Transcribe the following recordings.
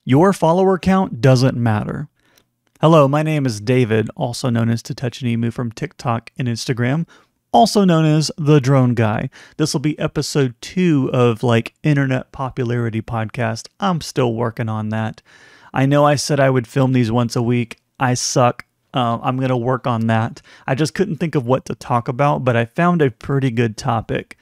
Your follower count doesn't matter. Hello, my name is David, also known as Emu from TikTok and Instagram, also known as The Drone Guy. This will be episode 2 of Internet Popularity Podcast. I'm still working on that. I know I said I would film these once a week. I suck. I'm going to work on that. I just couldn't think of what to talk about, but I found a pretty good topic.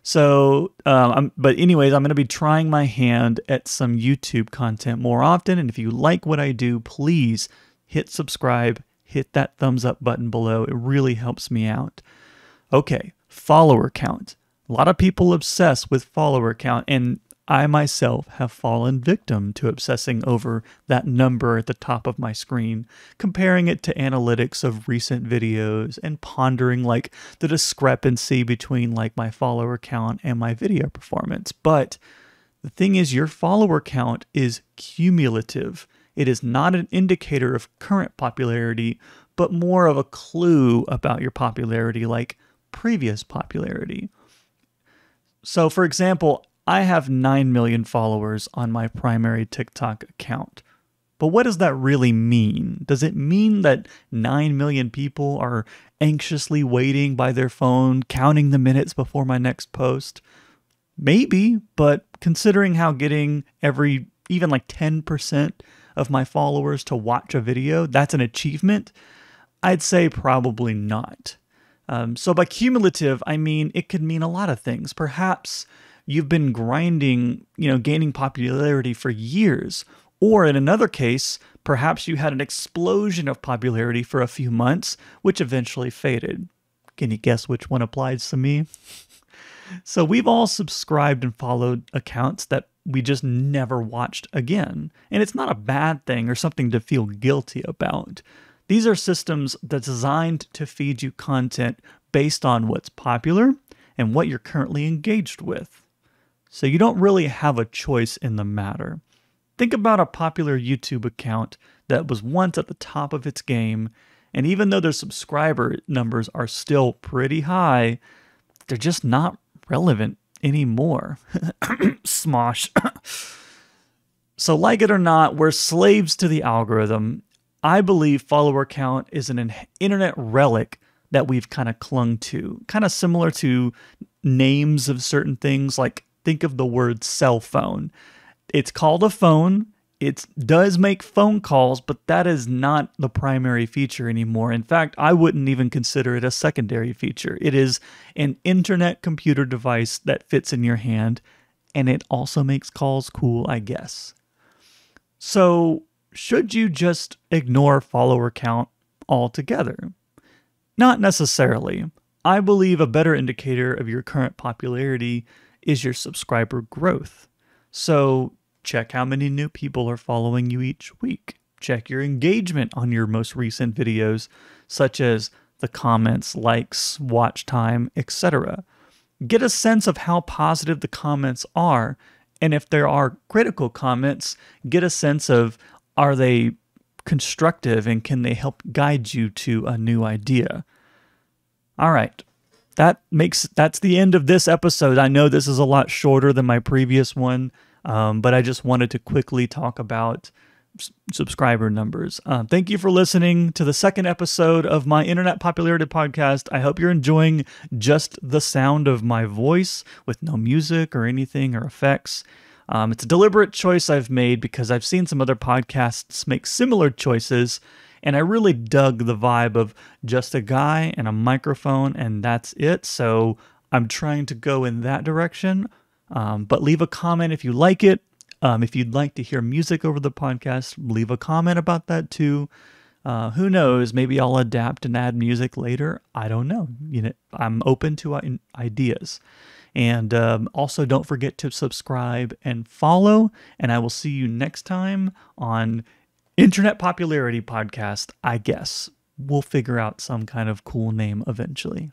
So, but anyways, I'm going to be trying my hand at some YouTube content more often. And if you like what I do, please hit subscribe, hit that thumbs up button below. It really helps me out. Okay, follower count. A lot of people obsess with follower count, and I myself have fallen victim to obsessing over that number at the top of my screen, comparing it to analytics of recent videos and pondering the discrepancy between my follower count and my video performance. But the thing is, your follower count is cumulative. It is not an indicator of current popularity, but more of a clue about your popularity, like previous popularity. So for example, I have 9 million followers on my primary TikTok account. But what does that really mean? Does it mean that 9 million people are anxiously waiting by their phone, counting the minutes before my next post? Maybe, but considering how getting even 10% of my followers to watch a video, that's an achievement, I'd say probably not. So by cumulative, I mean it could mean a lot of things. Perhaps you've been grinding, gaining popularity for years. Or in another case, perhaps you had an explosion of popularity for a few months, which eventually faded. Can you guess which one applies to me? So we've all subscribed and followed accounts that we just never watched again. And it's not a bad thing or something to feel guilty about. These are systems that's designed to feed you content based on what's popular and what you're currently engaged with. So you don't really have a choice in the matter. Think about a popular YouTube account that was once at the top of its game, and even though their subscriber numbers are still pretty high, they're just not relevant anymore. Smosh. So like it or not, we're slaves to the algorithm. I believe follower count is an internet relic that we've kind of clung to, kind of similar to names of certain things. Think of the word cell phone. It's called a phone. It does make phone calls, but that is not the primary feature anymore. In fact, I wouldn't even consider it a secondary feature. It is an internet computer device that fits in your hand, and it also makes calls cool, I guess. So, should you just ignore follower count altogether? Not necessarily. I believe a better indicator of your current popularity is your subscriber growth. So check how many new people are following you each week. Check your engagement on your most recent videos, such as the comments, likes, watch time, etc. Get a sense of how positive the comments are, and if there are critical comments, get a sense of, are they constructive and can they help guide you to a new idea? All right. That's the end of this episode. I know this is a lot shorter than my previous one, but I just wanted to quickly talk about subscriber numbers. Thank you for listening to the second episode of my Internet Popularity Podcast. I hope you're enjoying just the sound of my voice with no music or anything or effects. It's a deliberate choice I've made because I've seen some other podcasts make similar choices, and I really dug the vibe of just a guy and a microphone, and that's it. So I'm trying to go in that direction. But leave a comment if you like it. If you'd like to hear music over the podcast, leave a comment about that too. Who knows? Maybe I'll adapt and add music later. I don't know. I'm open to ideas. And also don't forget to subscribe and follow. And I will see you next time on Internet Popularity Podcast, I guess. We'll figure out some kind of cool name eventually.